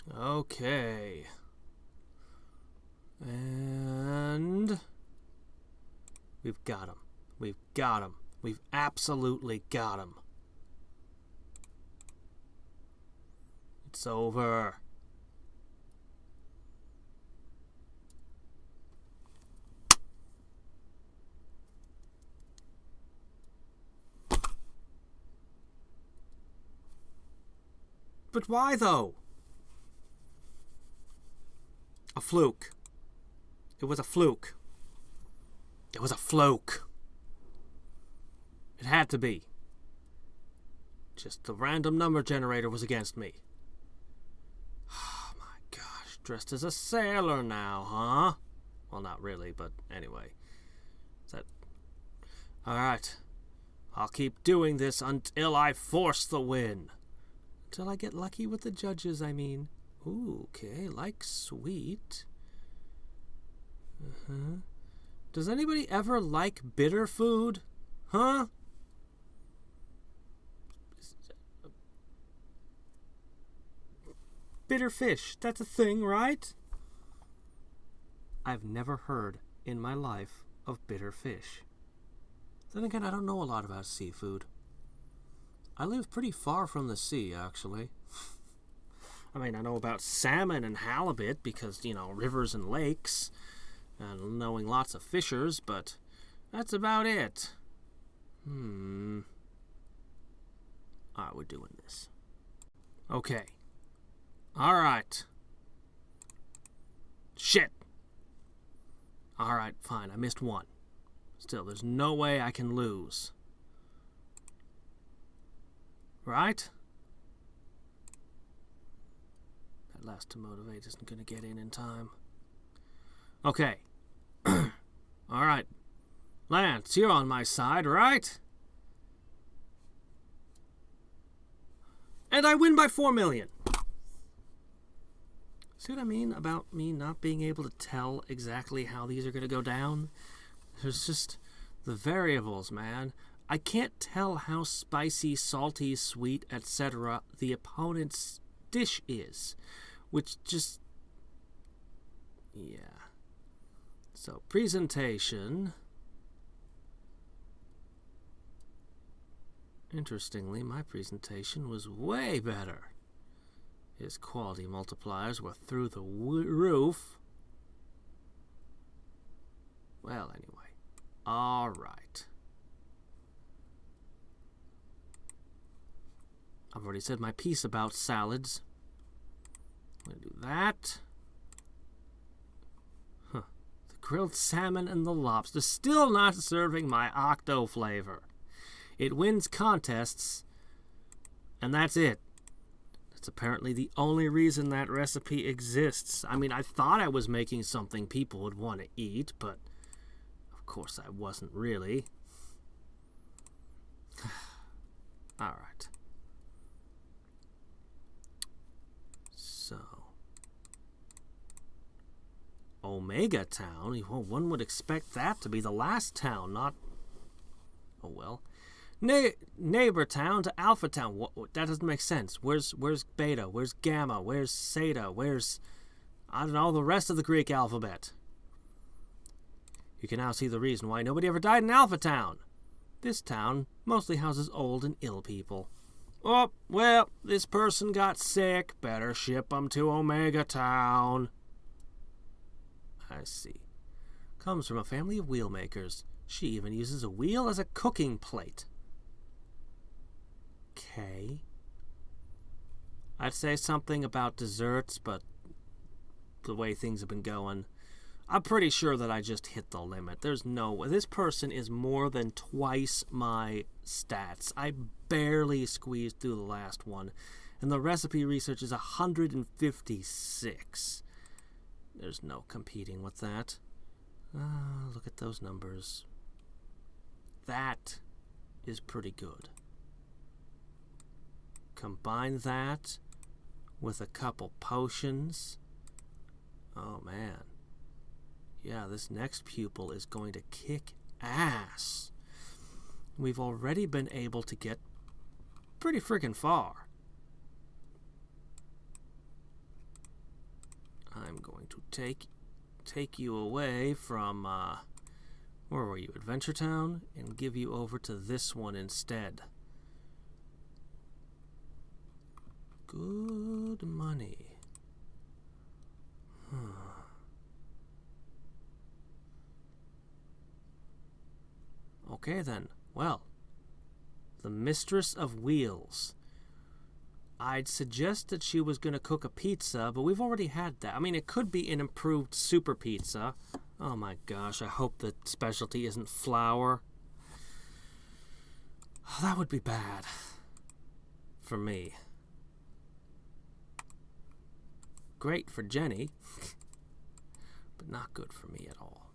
Okay. And we've got him. We've got him. We've absolutely got him. It's over. But why, though? A fluke. It was a fluke. It was a fluke. It had to be. Just the random number generator was against me. Oh my gosh, dressed as a sailor now, huh? Well, not really, but anyway. Is that... Alright. I'll keep doing this until I force the win. Until I get lucky with the judges, I mean. Ooh, okay, like sweet. Does anybody ever like bitter food? Huh? Bitter fish, that's a thing, right? I've never heard in my life of bitter fish. Then again, I don't know a lot about seafood. I live pretty far from the sea, actually. I mean, I know about salmon and halibut because, you know, rivers and lakes, and knowing lots of fishers, but that's about it. Alright, we're doing this. Okay. Alright. Shit! Alright, fine, I missed one. Still, there's no way I can lose. Right? That last to motivate isn't going to get in time. Okay. Alright. Lance, you're on my side, right? And I win by 4 million. See what I mean about me not being able to tell exactly how these are going to go down? There's just the variables, man. I can't tell how spicy, salty, sweet, etc. the opponent's dish is. Which just... yeah. So, presentation. Interestingly, my presentation was way better. His quality multipliers were through the roof. Well, anyway. Alright. I've already said my piece about salads. I'm going to do that. Huh. The grilled salmon and the lobster. Still not serving my octo flavor. It wins contests, and that's it. That's apparently the only reason that recipe exists. I mean, I thought I was making something people would want to eat, but of course I wasn't really. Alright. So, Omega Town? Well, one would expect that to be the last town, not... oh well. Neighbor town to Alpha Town. That doesn't make sense. Where's Beta? Where's Gamma? Where's Zeta? Where's... I don't know, the rest of the Greek alphabet. You can now see the reason why nobody ever died in Alpha Town. This town mostly houses old and ill people. Oh, well, this person got sick. Better ship them to Omega Town. I see. Comes from a family of wheel makers. She even uses a wheel as a cooking plate. Okay. I'd say something about desserts, but the way things have been going, I'm pretty sure that I just hit the limit. There's no way. This person is more than twice my stats. I barely squeezed through the last one, and the recipe research is 156. There's no competing with that. Look at those numbers. That is pretty good. Combine that with a couple potions. Oh, man. Yeah, this next pupil is going to kick ass. We've already been able to get pretty freaking far. going to take you away from, where were you, Adventure Town, and give you over to this one instead. Good money. Okay then, well, the Mistress of Wheels. I'd suggest that she was going to cook a pizza, but we've already had that. I mean, it could be an improved super pizza. Oh my gosh, I hope the specialty isn't flour. Oh, that would be bad. For me. Great for Jenny, but not good for me at all.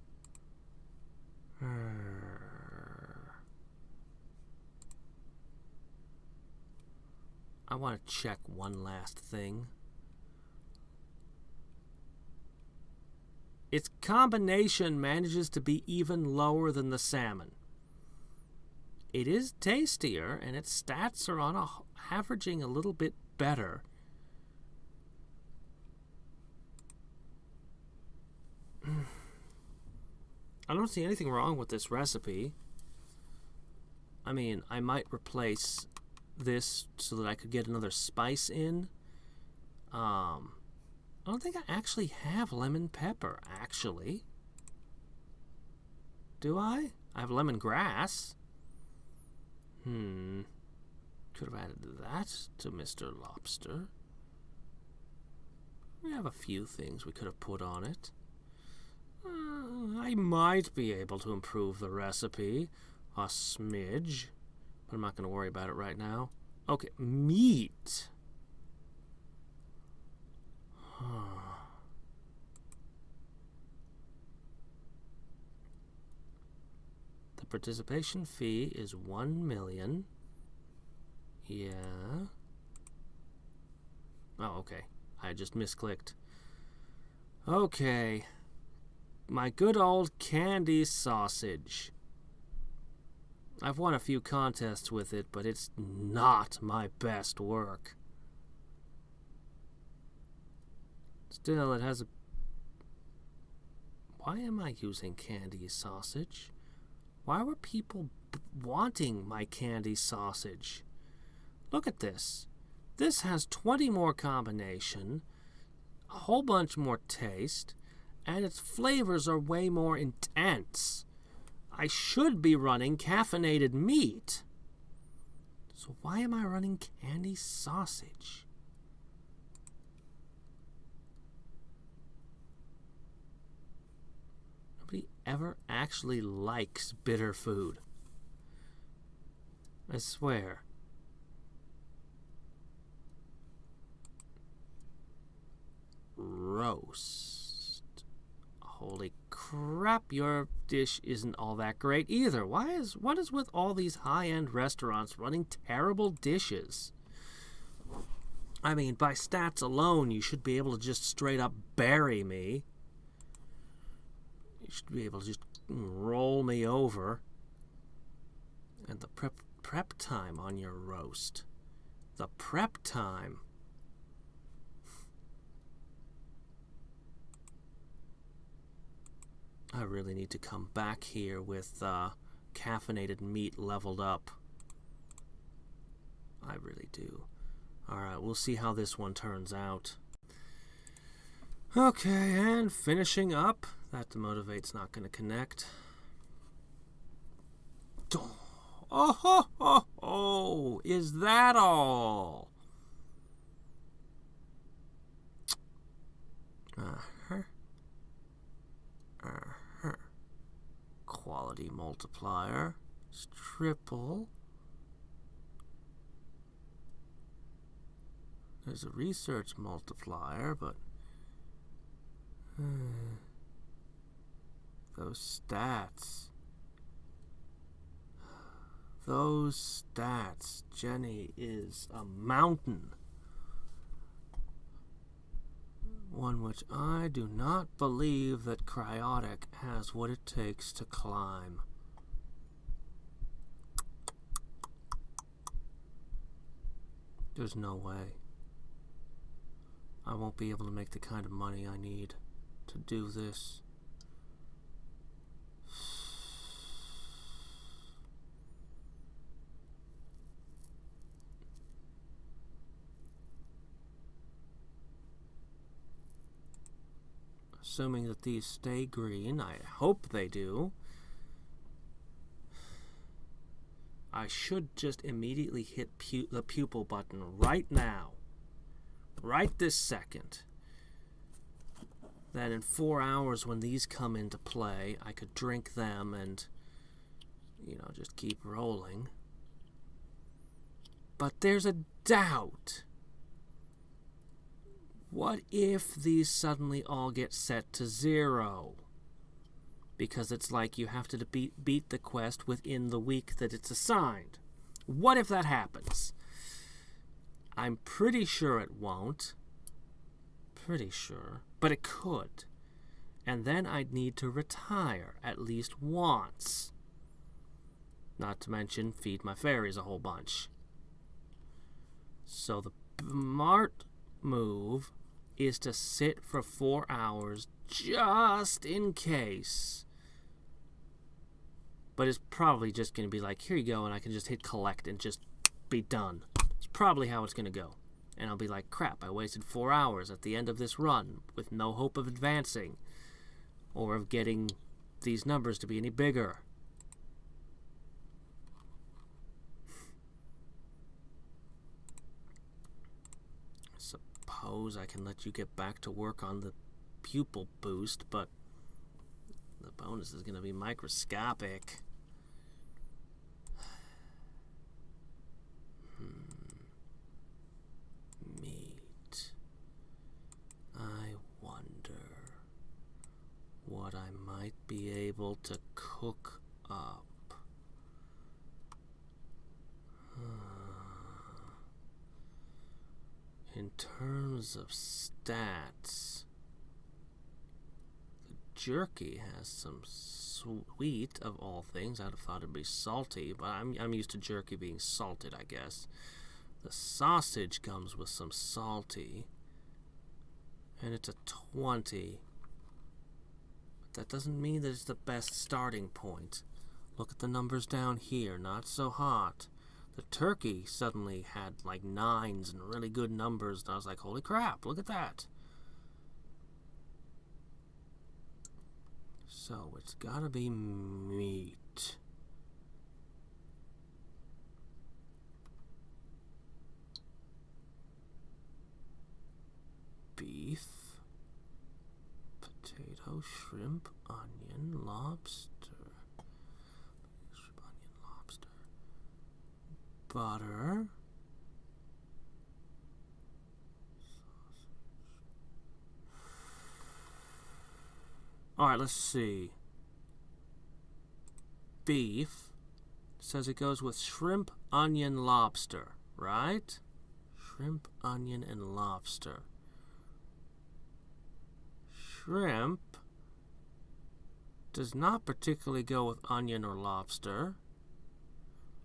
I want to check one last thing. Its combination manages to be even lower than the salmon. It is tastier, and its stats are on averaging a little bit better. I don't see anything wrong with this recipe. I mean, I might replace this so that I could get another spice in. I don't think I actually have lemon pepper, actually. Do I? I have lemongrass. Could have added that to Mr. Lobster. We have a few things we could have put on it. I might be able to improve the recipe a smidge, but I'm not going to worry about it right now. Okay, meat. The participation fee is 1 million. Yeah. Oh, okay. I just misclicked. Okay. My good old candy sausage. I've won a few contests with it, but it's not my best work. Still, it has a... Why am I using candy sausage? Why were people wanting my candy sausage? Look at this. This has 20 more combination, a whole bunch more taste, and its flavors are way more intense. I should be running caffeinated meat. So why am I running candy sausage? Nobody ever actually likes bitter food. I swear. Roast. Holy crap, your dish isn't all that great either. What is with all these high-end restaurants running terrible dishes? I mean, by stats alone, you should be able to just straight up bury me. You should be able to just roll me over. And the prep time on your roast. The prep time. I really need to come back here with caffeinated meat leveled up. I really do. Alright, we'll see how this one turns out. Okay, and finishing up. That motivate's not going to connect. Oh, ho, ho, ho. Is that all? Quality multiplier. It's triple. There's a research multiplier, but those stats. Those stats. Jenny is a mountain. One which I do not believe that Cryotic has what it takes to climb. There's no way. I won't be able to make the kind of money I need. to do this. Assuming that these stay green, I hope they do. I should just immediately hit the pupil button right now. Right this second. Then in 4 hours when these come into play, I could drink them and, you know, just keep rolling. But there's a doubt. What if these suddenly all get set to 0? Because it's like you have to beat the quest within the week that it's assigned. What if that happens? I'm pretty sure it won't. Pretty sure. But it could. And then I'd need to retire at least once. Not to mention feed my fairies a whole bunch. So the smart move is to sit for 4 hours just in case. But it's probably just going to be like, here you go, and I can just hit collect and just be done. It's probably how it's going to go. And I'll be like, crap, I wasted 4 hours at the end of this run with no hope of advancing or of getting these numbers to be any bigger. I suppose I can let you get back to work on the pupil boost, but the bonus is going to be microscopic. Meat. I wonder what I might be able to cook up. In terms of stats, the jerky has some sweet, of all things. I'd have thought it'd be salty, but I'm used to jerky being salted, I guess. The sausage comes with some salty, and it's a 20. But that doesn't mean that it's the best starting point. Look at the numbers down here, not so hot. The turkey suddenly had like 9s and really good numbers, and I was like, holy crap, look at that. So it's gotta be meat. Beef, potato, shrimp, onion, lobster. Shrimp, onion, lobster. Butter. Alright, let's see. Beef says it goes with shrimp, onion, lobster, right? Shrimp, onion, and lobster. Shrimp does not particularly go with onion or lobster.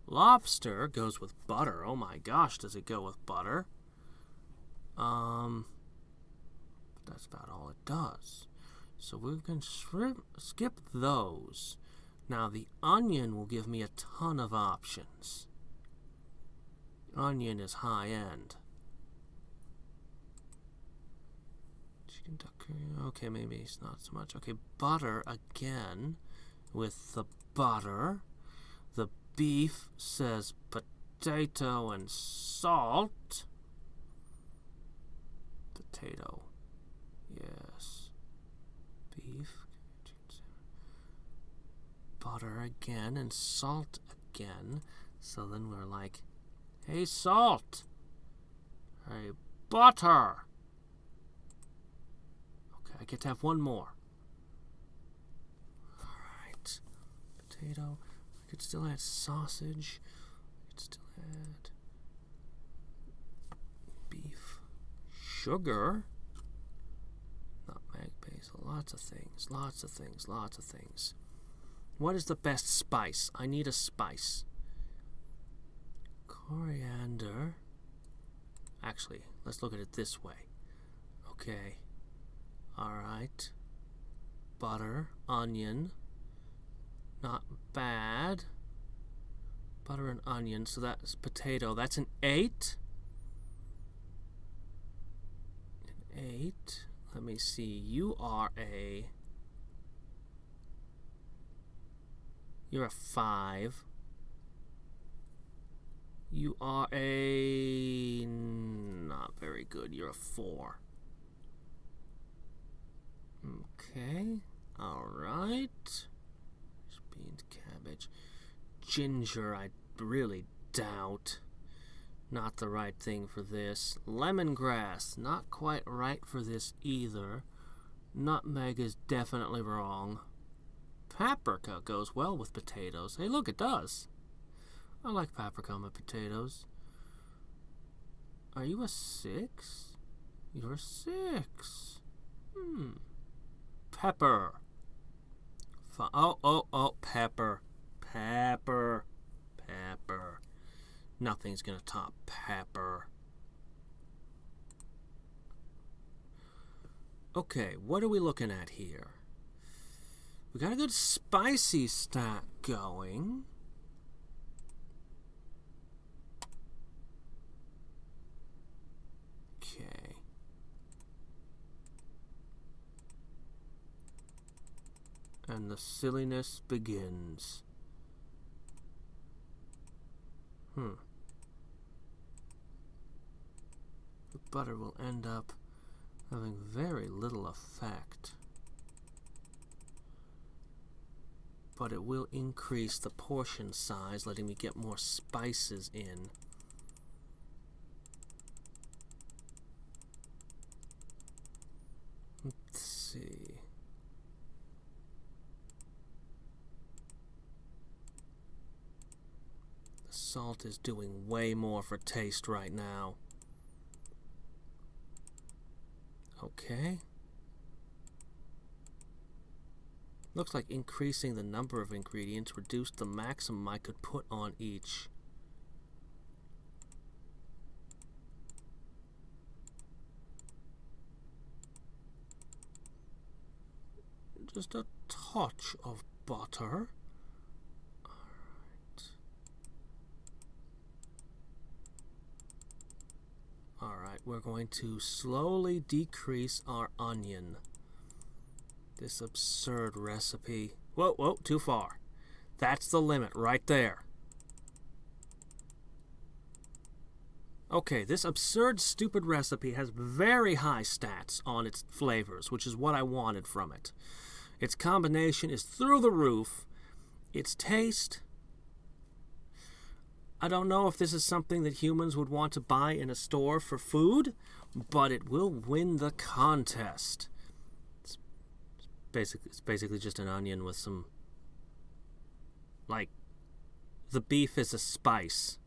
Lobster goes with butter. Oh my gosh, does it go with butter? That's about all it does. So we can skip those. Now the onion will give me a ton of options. Onion is high end. Chicken tucker, okay, maybe it's not so much. Okay, butter again with the butter. The beef says potato and salt. Potato, yes. Beef, butter again, and salt again. So then we're like, hey, salt. Hey, butter. Okay, I get to have one more. Alright. Potato. I could still add sausage. I could still add beef. Sugar. Nutmeg, basil. Lots of things. Lots of things. Lots of things. What is the best spice? I need a spice. Coriander. Actually, let's look at it this way. Okay. Alright. butter, onion. Not bad. Butter and onion, so that's potato. That's an 8. An 8. Let me see. You are a... You're a 5. You are a... Not very good. You're a 4. Okay. Alright. Beans, cabbage. Ginger, I really doubt. Not the right thing for this. Lemongrass, not quite right for this either. Nutmeg is definitely wrong. Paprika goes well with potatoes. Hey, look, it does. I like paprika on my potatoes. Are you a 6? You're a 6. Pepper. Oh, pepper. Pepper. Pepper. Nothing's gonna top pepper. Okay, what are we looking at here? We got a good spicy stat going. Okay. And the silliness begins. The butter will end up having very little effect. But it will increase the portion size, letting me get more spices in. Let's see. The salt is doing way more for taste right now. Okay. Looks like increasing the number of ingredients reduced the maximum I could put on each. Just a touch of butter. Alright, we're going to slowly decrease our onion. This absurd recipe. Whoa, too far. That's the limit right there. Okay, this absurd, stupid recipe has very high stats on its flavors, which is what I wanted from it. Its combination is through the roof. Its taste... I don't know if this is something that humans would want to buy in a store for food, but it will win the contest. It's basically just an onion with some... Like, the beef is a spice.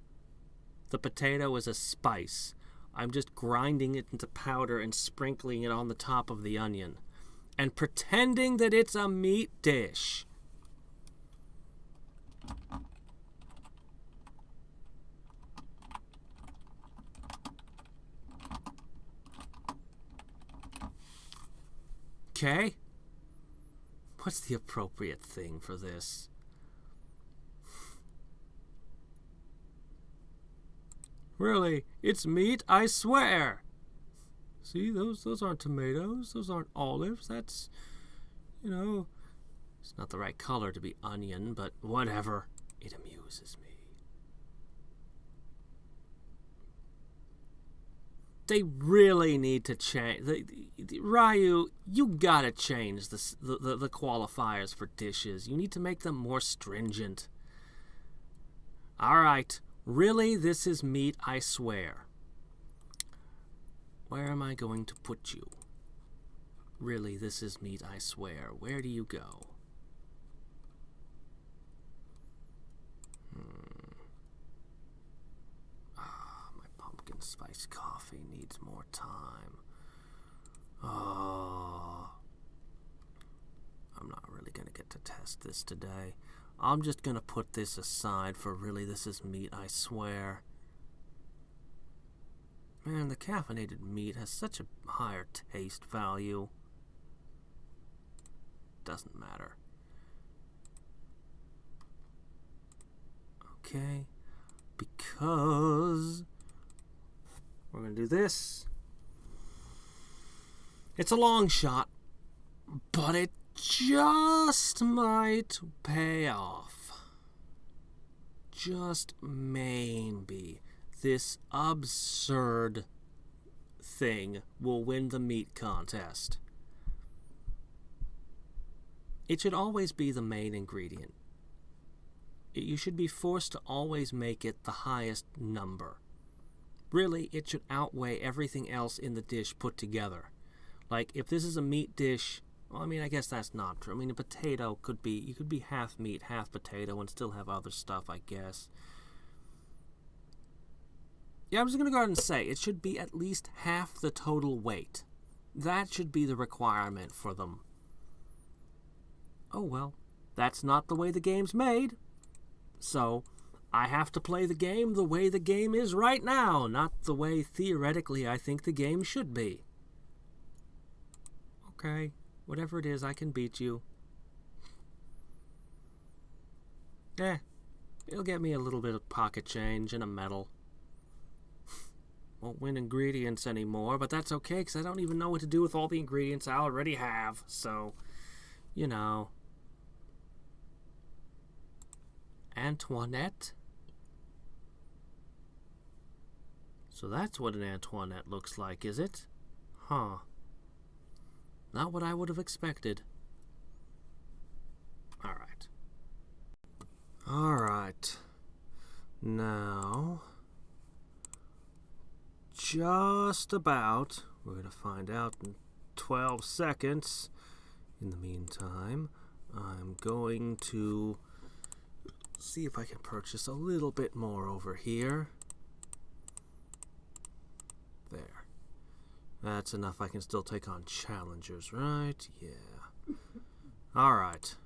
The potato is a spice. I'm just grinding it into powder and sprinkling it on the top of the onion. And pretending that it's a meat dish. Okay? What's the appropriate thing for this? Really? It's meat, I swear! See, those aren't tomatoes. Those aren't olives. That's, you know, it's not the right color to be onion, but whatever. It amuses me. They really need to change. Ryu, you gotta change the qualifiers for dishes. You need to make them more stringent. Alright. Really, this is meat, I swear. Where am I going to put you? Really, this is meat, I swear. Where do you go? My pumpkin spice coffee needs more time. Oh. I'm not really going to get to test this today. I'm just going to put this aside for really this is meat, I swear. Man, the caffeinated meat has such a higher taste value. doesn't matter. Okay, because we're going to do this. It's a long shot, but it just might pay off. Just maybe this absurd thing will win the meat contest. It should always be the main ingredient. You should be forced to always make it the highest number. Really, it should outweigh everything else in the dish put together. Like, if this is a meat dish, well, I mean, I guess that's not true. I mean, a potato could be, you could be half meat, half potato, and still have other stuff, I guess. Yeah, I'm just going to go ahead and say, it should be at least half the total weight. That should be the requirement for them. Oh, well, that's not the way the game's made. So, I have to play the game the way the game is right now, not the way theoretically I think the game should be. Okay, whatever it is, I can beat you. It'll get me a little bit of pocket change and a medal. Won't win ingredients anymore, but that's okay, because I don't even know what to do with all the ingredients I already have, so, you know. Antoinette? So that's what an Antoinette looks like, is it? Huh. Not what I would have expected. Alright. Alright. Now, just about, we're going to find out in 12 seconds. In the meantime, I'm going to see if I can purchase a little bit more over here. There. That's enough. I can still take on challengers, right? Yeah. Alright.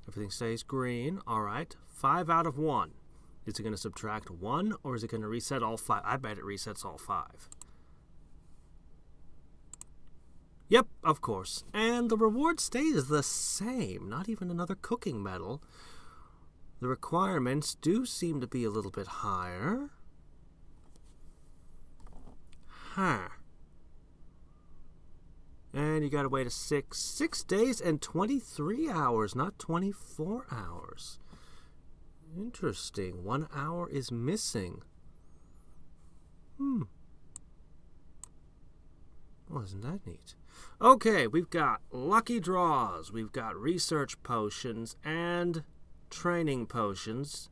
Everything stays green. Alright. 5 out of 1. Is it going to subtract 1, or is it going to reset all 5? I bet it resets all 5. Yep, of course. And the reward stays the same. Not even another cooking medal. The requirements do seem to be a little bit higher. Huh. And you gotta wait a 6 days and 23 hours, not 24 hours. Interesting. 1 hour is missing. Well, isn't that neat? Okay, we've got lucky draws, we've got research potions, and training potions.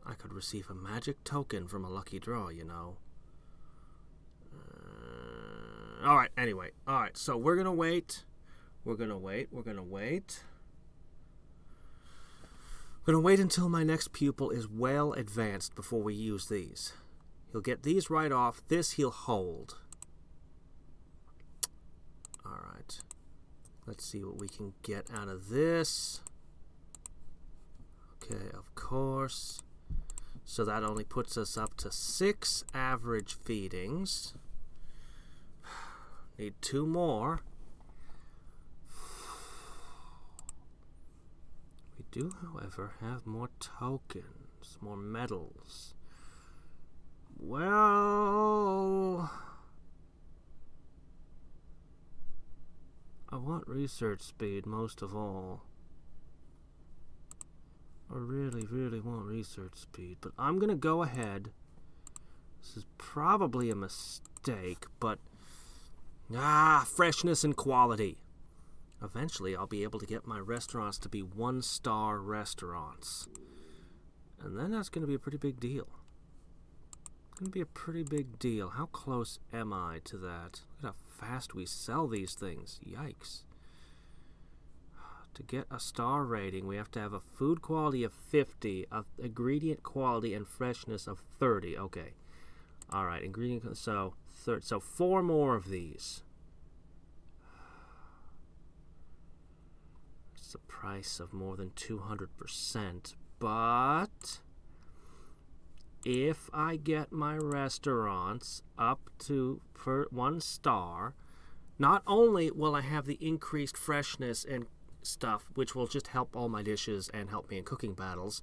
I could receive a magic token from a lucky draw, you know. Alright, anyway. Alright, so we're gonna wait. We're gonna wait. We're gonna wait until my next pupil is well advanced before we use these. He'll get these right off. This he'll hold. Alright. Let's see what we can get out of this. Okay, of course. So that only puts us up to 6 average feedings. Need 2 more. We do, however, have more tokens, more medals. Well, I want research speed most of all. I really, really want research speed, but I'm going to go ahead. This is probably a mistake, but freshness and quality. Eventually, I'll be able to get my restaurants to be 1-star restaurants. And then that's going to be a pretty big deal. It's going to be a pretty big deal. How close am I to that? Look at how fast we sell these things. Yikes. To get a star rating, we have to have a food quality of 50, a ingredient quality and freshness of 30. Okay. All right, ingredient, so 4 more of these. It's the price of more than 200%, but if I get my restaurants up to for 1 star, not only will I have the increased freshness and stuff, which will just help all my dishes and help me in cooking battles,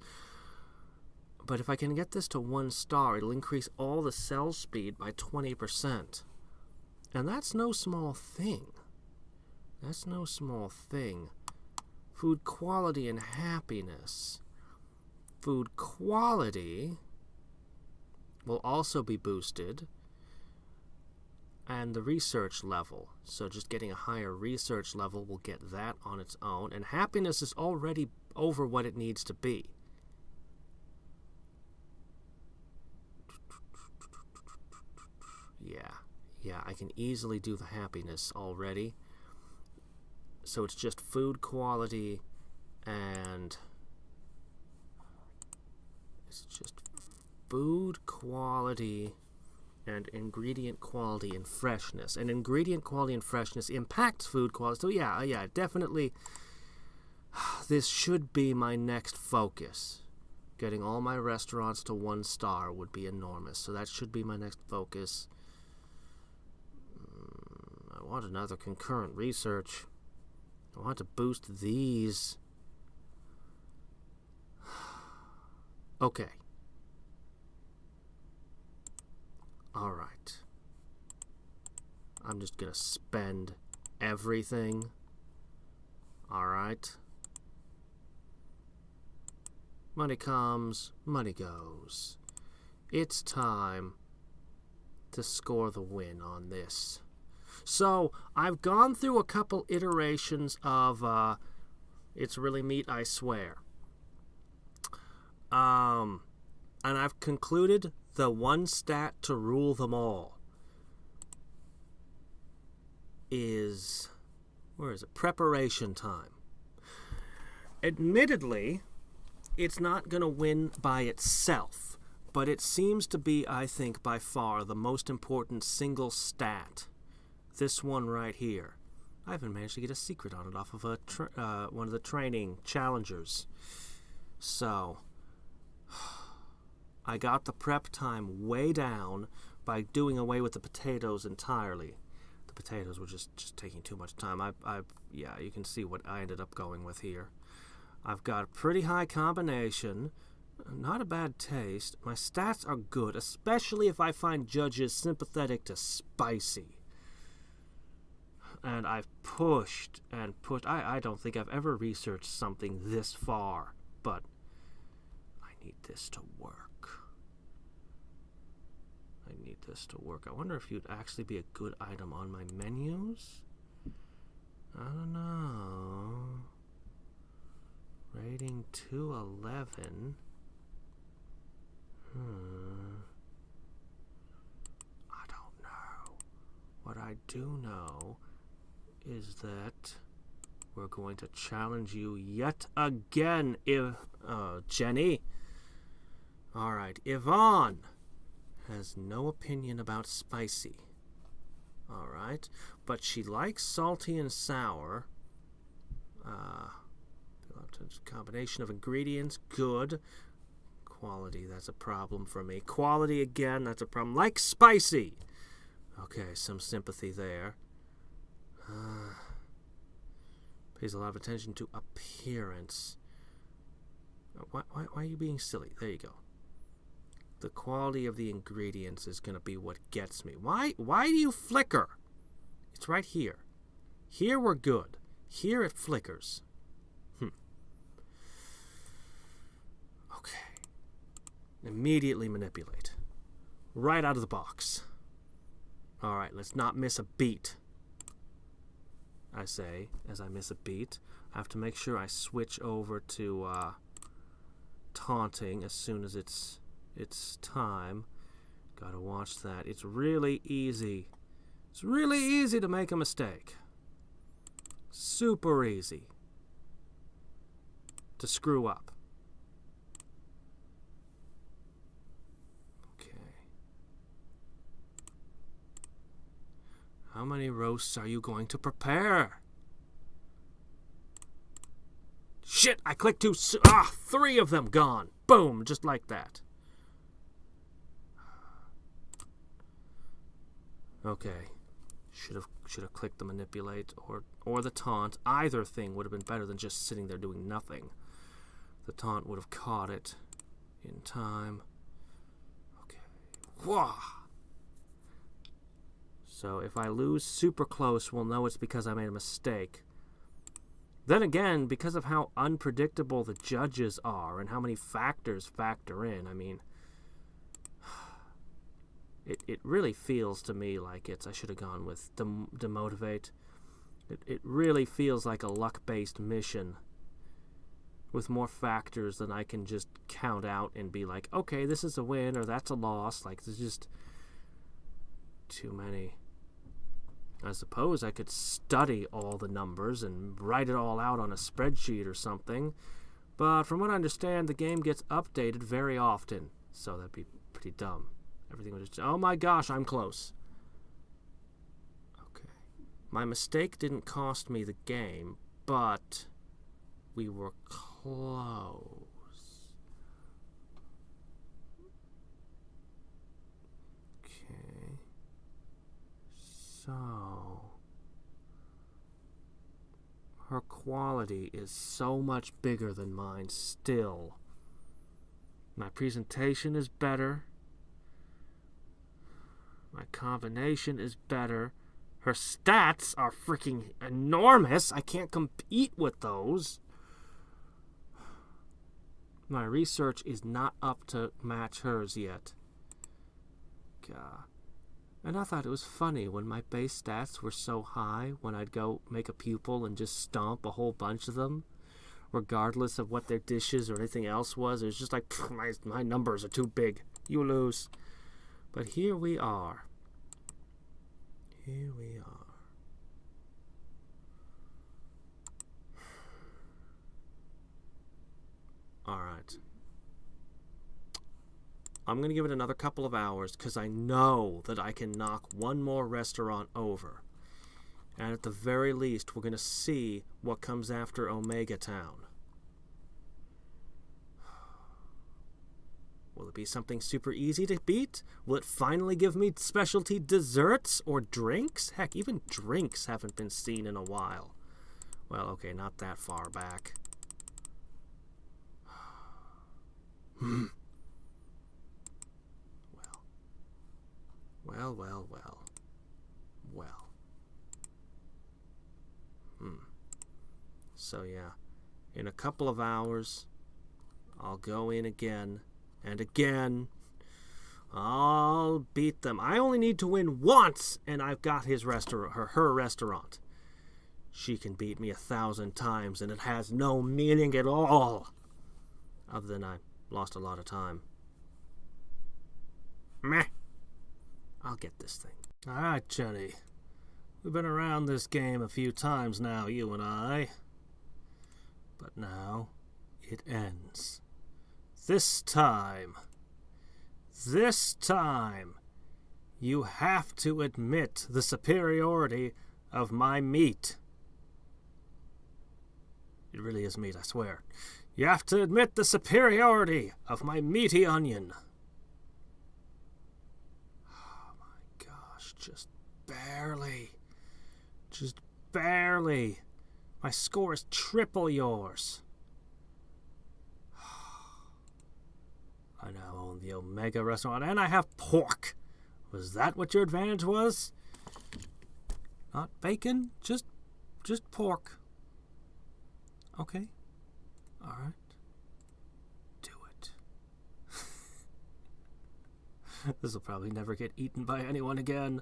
but if I can get this to 1 star, it'll increase all the sell speed by 20%. And that's no small thing. That's no small thing. Food quality and happiness. Food quality will also be boosted, and the research level. So just getting a higher research level will get that on its own, and happiness is already over what it needs to be. Yeah, I can easily do the happiness already. So it's just food quality and it's just food quality and ingredient quality and freshness. And ingredient quality and freshness impacts food quality. So yeah, definitely this should be my next focus. Getting all my restaurants to 1 star would be enormous. So that should be my next focus. I want another concurrent research. I want to boost these. Okay. Alright. I'm just gonna spend everything. Alright. Money comes, money goes. It's time to score the win on this. So, I've gone through a couple iterations of It's Really Meat, I Swear. And I've concluded the one stat to rule them all is, where is it? Preparation time. Admittedly, it's not going to win by itself, but it seems to be, I think, by far the most important single stat. This one right here. I haven't managed to get a secret on it off of one of the training challengers. So, I got the prep time way down by doing away with the potatoes entirely. The potatoes were just taking too much time. Yeah, you can see what I ended up going with here. I've got a pretty high combination, not a bad taste. My stats are good, especially if I find judges sympathetic to spicy. And I've pushed and pushed. I don't think I've ever researched something this far, but I need this to work. I need this to work. I wonder if you'd actually be a good item on my menus? I don't know. Rating 211. I don't know. What I do know is that we're going to challenge you yet again, Jenny. Alright, Yvonne has no opinion about spicy. Alright, but she likes salty and sour. Combination of ingredients, good. Quality, that's a problem for me. Quality, again, that's a problem. Like spicy. Okay, some sympathy there. Pays a lot of attention to appearance. Why are you being silly? There you go. The quality of the ingredients is going to be what gets me. Why do you flicker? It's right here. Here we're good. Here it flickers. Okay. Immediately manipulate. Right out of the box. Alright, let's not miss a beat. I say, as I miss a beat. I have to make sure I switch over to taunting as soon as it's time. Gotta watch that. It's really easy. It's really easy to make a mistake. Super easy to screw up. How many roasts are you going to prepare? Shit, I clicked too soon. 3 of them gone. Boom, just like that. Okay. Should have clicked the manipulate or the taunt. Either thing would have been better than just sitting there doing nothing. The taunt would have caught it in time. Okay. Whoa! So if I lose super close, we'll know it's because I made a mistake. Then again, because of how unpredictable the judges are and how many factors factor in, I mean, it really feels to me like I should have gone with demotivate. It really feels like a luck-based mission with more factors than I can just count out and be like, okay, this is a win or that's a loss. Like, there's just too many. I suppose I could study all the numbers and write it all out on a spreadsheet or something, but from what I understand, the game gets updated very often, so that'd be pretty dumb. Everything would just, oh my gosh, I'm close. Okay. My mistake didn't cost me the game, but we were close. Okay. So, her quality is so much bigger than mine still. My presentation is better. My combination is better. Her stats are freaking enormous. I can't compete with those. My research is not up to match hers yet. God. And I thought it was funny when my base stats were so high when I'd go make a pupil and just stomp a whole bunch of them, regardless of what their dishes or anything else was. It was just like, my numbers are too big. You lose. But here we are. Here we are. Alright. I'm going to give it another couple of hours because I know that I can knock one more restaurant over. And at the very least, we're going to see what comes after Omega Town. Will it be something super easy to beat? Will it finally give me specialty desserts or drinks? Heck, even drinks haven't been seen in a while. Well, okay, not that far back. Well. So yeah, in a couple of hours, I'll go in again and again. I'll beat them. I only need to win once, and I've got his restaurant, her restaurant. She can beat me 1,000 times, and it has no meaning at all. Other than I lost a lot of time. Meh. I'll get this thing. Alright, Jenny. We've been around this game a few times now, you and I. But now, it ends. This time, you have to admit the superiority of my meat. It really is meat, I swear. You have to admit the superiority of my meaty onion. Oh my gosh, just barely. Just barely. My score is triple yours. I now own the Omega restaurant, and I have pork. Was that what your advantage was? Not bacon, just pork. Okay. All right. Do it. This will probably never get eaten by anyone again.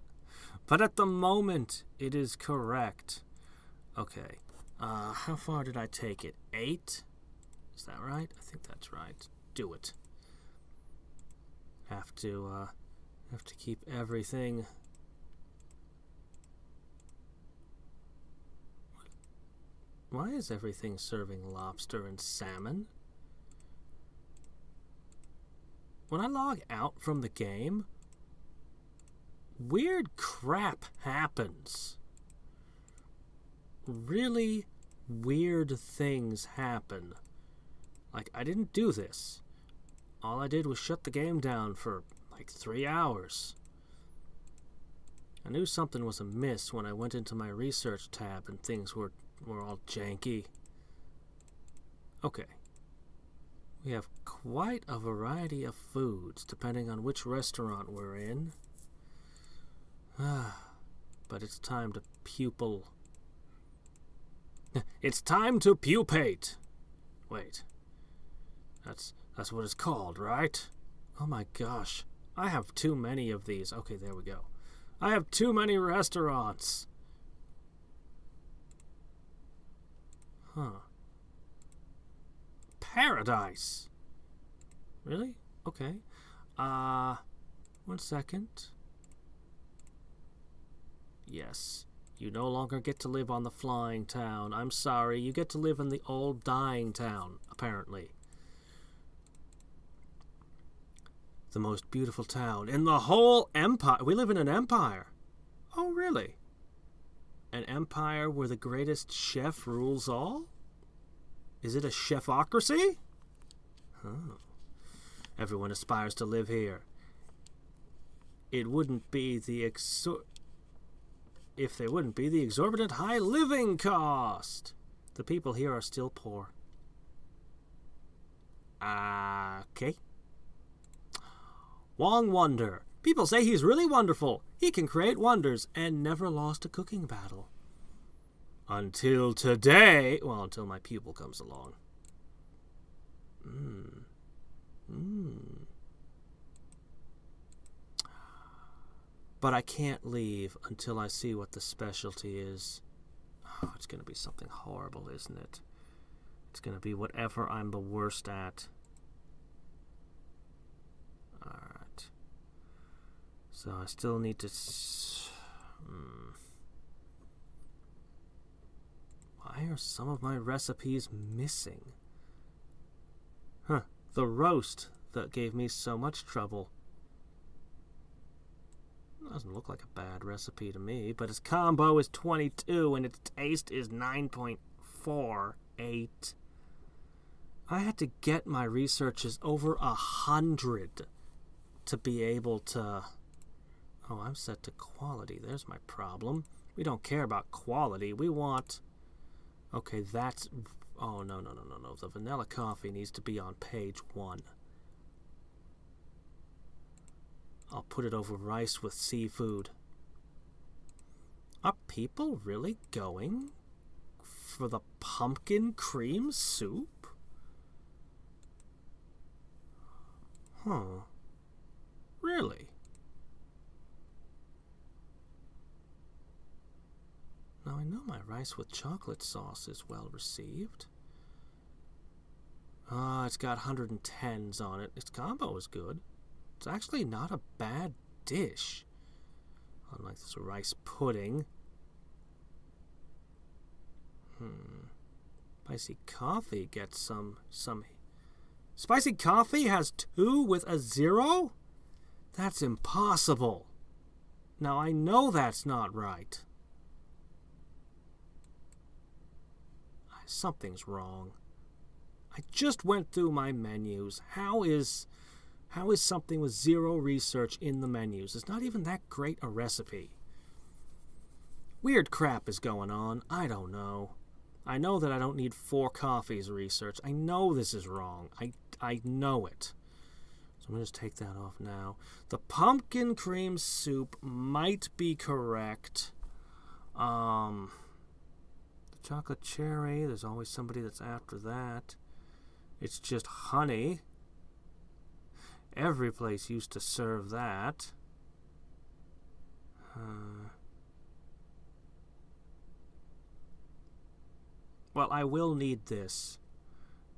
But at the moment, it is correct. Okay. How far did I take it? 8? Is that right? I think that's right. Do it. Have to keep everything. Why is everything serving lobster and salmon? When I log out from the game, weird crap happens. Really weird things happen. Like, I didn't do this. All I did was shut the game down for like 3 hours. I knew something was amiss when I went into my research tab and things were all janky. Okay. We have quite a variety of foods, depending on which restaurant we're in. But it's time to pupil. It's time to pupate! Wait. That's what it's called, right? Oh my gosh. I have too many of these. Okay, there we go. I have too many restaurants. Huh. Paradise. Really? Okay. 1 second. Yes. You no longer get to live on the flying town. I'm sorry. You get to live in the old dying town, apparently. The most beautiful town in the whole empire. We live in an empire. Oh, really? An empire where the greatest chef rules all? Is it a chefocracy? Oh. Everyone aspires to live here. It wouldn't be the if there wouldn't be the exorbitant high living cost. The people here are still poor. Okay. Wong Wonder. People say he's really wonderful. He can create wonders and never lost a cooking battle. Until today. Well, until my pupil comes along. But I can't leave until I see what the specialty is. Oh, it's going to be something horrible, isn't it? It's going to be whatever I'm the worst at. Alright. So I still need to... Why are some of my recipes missing? Huh. The roast that gave me so much trouble. Doesn't look like a bad recipe to me, but its combo is 22 and its taste is 9.48. I had to get my researches over 100 to be able to... Oh, I'm set to quality. There's my problem. We don't care about quality. We want... Okay, that's... Oh, no. The vanilla coffee needs to be on page 1. I'll put it over rice with seafood. Are people really going for the pumpkin cream soup? Huh. Really? Now I know my rice with chocolate sauce is well received. It's got 110s on it. Its combo is good. It's actually not a bad dish. Unlike this rice pudding. Spicy coffee gets some... Spicy coffee has 2 with a 0? That's impossible. Now I know that's not right. Something's wrong. I just went through my menus. How is something with 0 research in the menus? It's not even that great a recipe. Weird crap is going on. I don't know. I know that I don't need 4 coffees research. I know this is wrong. I know it. So I'm going to just take that off now. The pumpkin cream soup might be correct. The chocolate cherry, there's always somebody that's after that. It's just honey. Every place used to serve that. Well, I will need this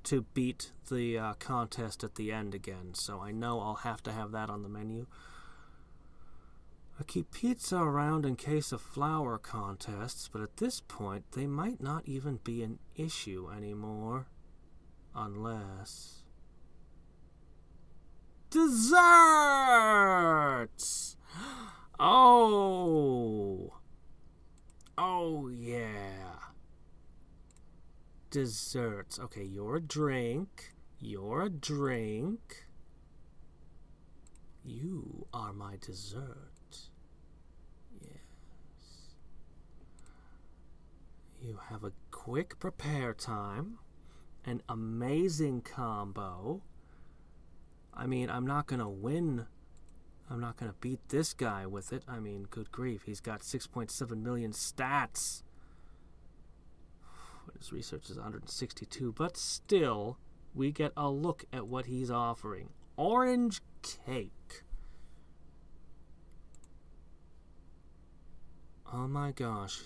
to beat the contest at the end again, so I know I'll have to have that on the menu. I keep pizza around in case of flour contests, but at this point, they might not even be an issue anymore. Unless... Desserts! Oh! Oh, yeah. Desserts. Okay, you're a drink. You're a drink. You are my dessert. Yeah. You have a quick prepare time, an amazing combo. I mean, I'm not going to win. I'm not going to beat this guy with it. I mean, good grief, he's got 6.7 million stats. His research is 162, but still, we get a look at what he's offering. Orange cake. Oh my gosh.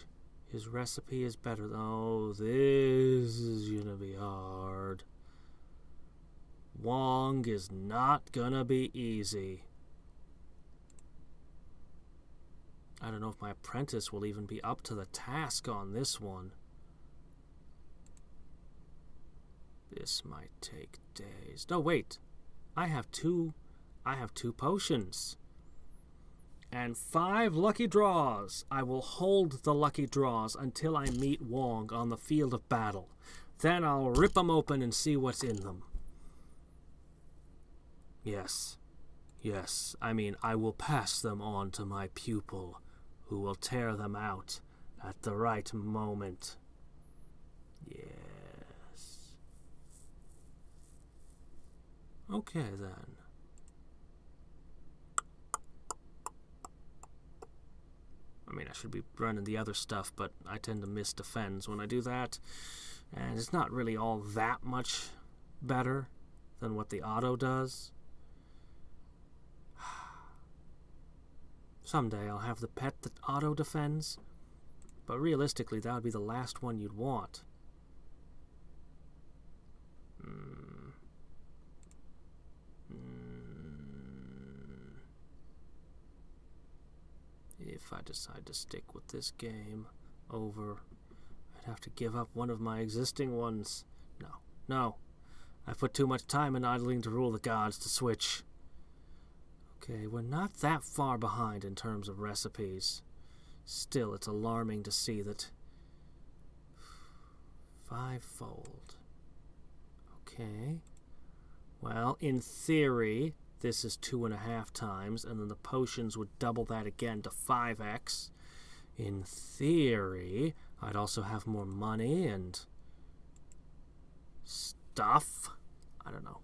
His recipe is better. Oh, this is gonna be hard. Wong is not gonna be easy. I don't know if my apprentice will even be up to the task on this one. This might take days. No, wait. I have two potions. And 5 lucky draws. I will hold the lucky draws until I meet Wong on the field of battle. Then I'll rip them open and see what's in them. Yes. Yes. I mean, I will pass them on to my pupil, who will tear them out at the right moment. Yes. Okay, then. I mean, I should be running the other stuff, but I tend to miss defends when I do that. And it's not really all that much better than what the auto does. Someday I'll have the pet that auto defends, but realistically that would be the last one you'd want. If I decide to stick with this game over, I'd have to give up one of my existing ones. No. I've put too much time in idling to rule the gods to switch. Okay, we're not that far behind in terms of recipes. Still, it's alarming to see that 5-fold. Okay. Well, in theory, this is 2.5 times, and then the potions would double that again to 5x. In theory, I'd also have more money and stuff. I don't know.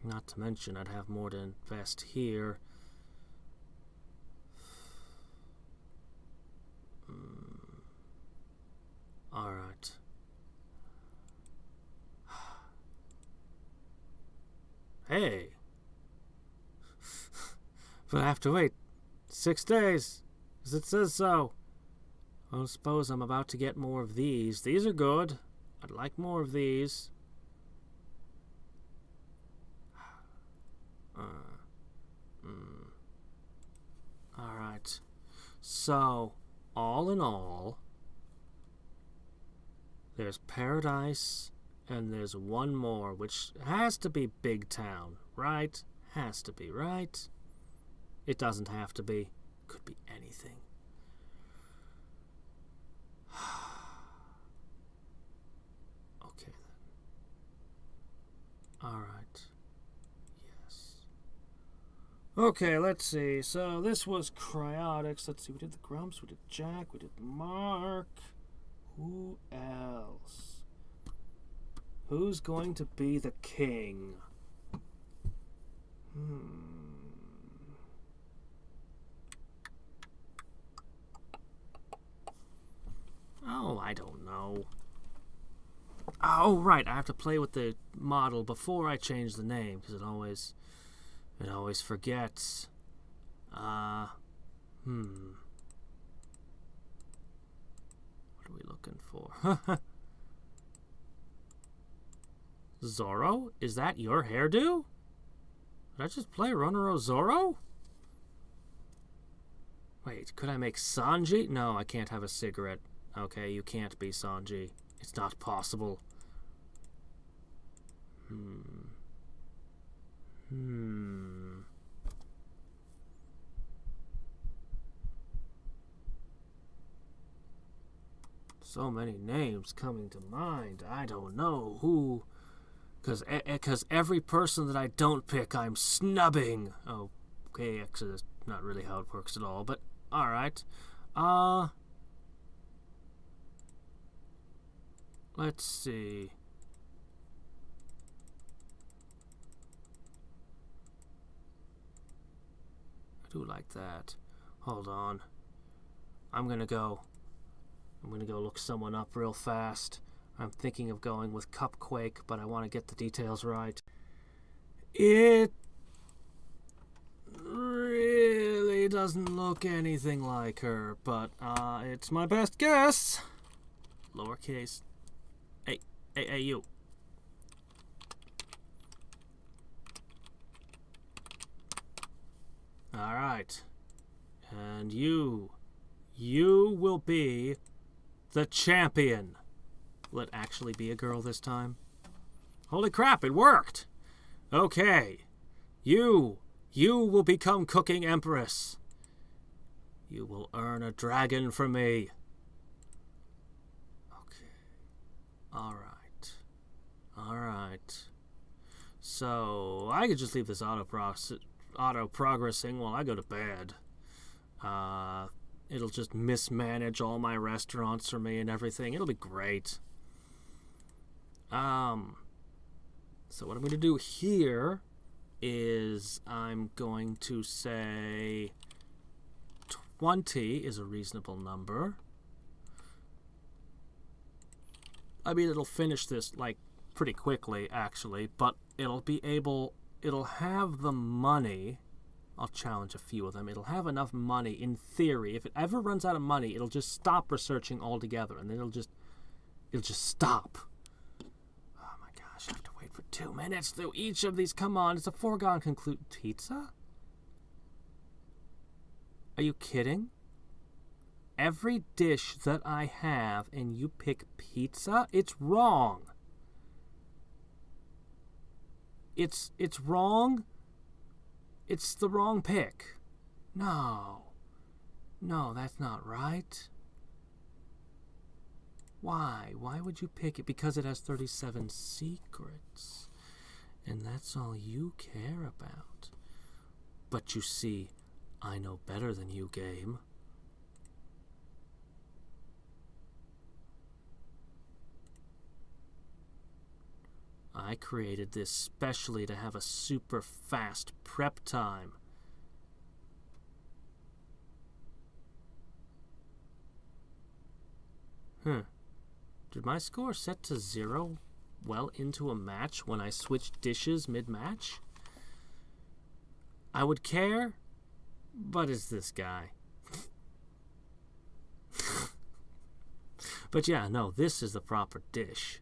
Not to mention, I'd have more to invest here. Alright. Hey! But I have to wait 6 days, as it says so. I suppose I'm about to get more of these. These are good. I'd like more of these. Alright. So, all in all, there's Paradise, and there's one more, which has to be Big Town, right? Has to be, right? It doesn't have to be. Could be anything. Okay, then. Alright. Okay, let's see. So this was Cryotics. Let's see. We did the Grumps. We did Jack. We did Mark. Who else? Who's going to be the king? Oh, I don't know. Oh, right. I have to play with the model before I change the name, because it always forgets. What are we looking for? Zorro? Is that your hairdo? Did I just play Ronoro Zorro? Wait, could I make Sanji? No, I can't have a cigarette. Okay, you can't be Sanji. It's not possible. So many names coming to mind. I don't know who. Because every person that I don't pick, I'm snubbing. Oh, okay, actually, that's not really how it works at all, but alright. Let's see. I do like that. Hold on. I'm gonna go look someone up real fast. I'm thinking of going with Cupquake, but I want to get the details right. It really doesn't look anything like her, but it's my best guess. Lowercase. Hey, you. All right. And you will be the champion. Will it actually be a girl this time? Holy crap, it worked! Okay. You will become Cooking Empress. You will earn a dragon from me. Okay. Alright. So, I could just leave this auto-progressing while I go to bed. It'll just mismanage all my restaurants for me and everything. It'll be great. So what I'm going to do here is I'm going to say 20 is a reasonable number. I mean, it'll finish this, like, pretty quickly, actually, but it'll have the money. I'll challenge a few of them. It'll have enough money, in theory. If it ever runs out of money, it'll just stop researching altogether, and then it'll just stop. Oh my gosh, I have to wait for 2 minutes through each of these. Come on, it's a foregone conclusion. Pizza? Are you kidding? Every dish that I have and you pick pizza? It's wrong. It's wrong. It's the wrong pick. No, that's not right. Why? Why would you pick it? Because it has 37 secrets. And that's all you care about. But you see, I know better than you, game. I created this specially to have a super fast prep time. Did my score set to 0 well into a match when I switched dishes mid-match? I would care, but it's this guy. But yeah, no, this is the proper dish.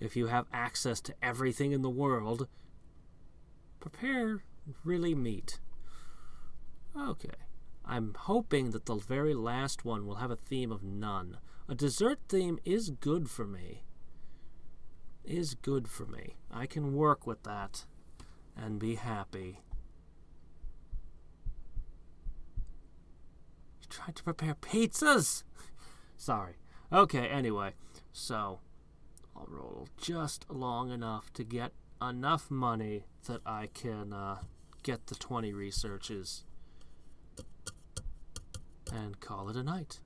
If you have access to everything in the world, prepare really meat. Okay. I'm hoping that the very last one will have a theme of none. A dessert theme is good for me. I can work with that and be happy. You tried to prepare pizzas? Sorry. Okay, anyway. So, I'll roll just long enough to get enough money that I can get the 20 researches and call it a night.